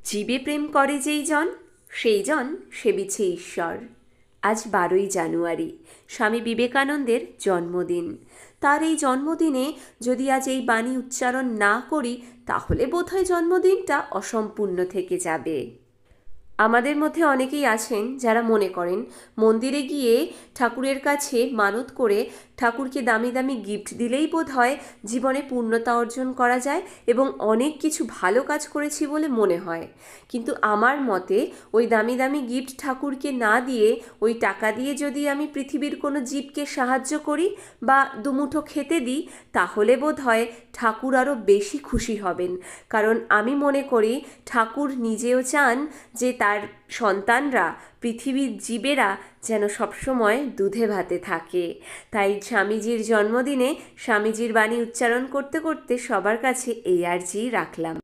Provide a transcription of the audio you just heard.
জীবে প্রেম করে যেই জন সেই জন সেবিছে ঈশ্বর। আজ 12ই জানুয়ারি, স্বামী বিবেকানন্দের জন্মদিন। তার এই জন্মদিনে যদি আজ এই বাণী উচ্চারণ না করি তাহলে বোধহয় জন্মদিনটা অসম্পূর্ণ থেকে যাবে। আমাদের মধ্যে অনেকেই আছেন যারা মনে করেন মন্দিরে গিয়ে ঠাকুরের কাছে মানত করে ঠাকুরকে দামি দামি গিফট দিলেই বোধহয় জীবনে পূর্ণতা অর্জন করা যায় এবং অনেক কিছু ভালো কাজ করেছি বলে মনে হয়। কিন্তু আমার মতে ওই দামি দামি গিফট ঠাকুরকে না দিয়ে ওই টাকা দিয়ে যদি আমি পৃথিবীর কোনো জীবকে সাহায্য করি বা দুমুঠো খেতে দিই তাহলে বোধহয় ঠাকুর আরও বেশি খুশি হবেন। কারণ আমি মনে করি ঠাকুর নিজেও চান যে তার সন্তানরা, পৃথিবীর জীবেরা যেন সবসময় দুধে ভাতে থাকে। তাই স্বামীজির জন্মদিনে স্বামীজির বাণী উচ্চারণ করতে করতে সবার কাছে এই আর্জি রাখলাম।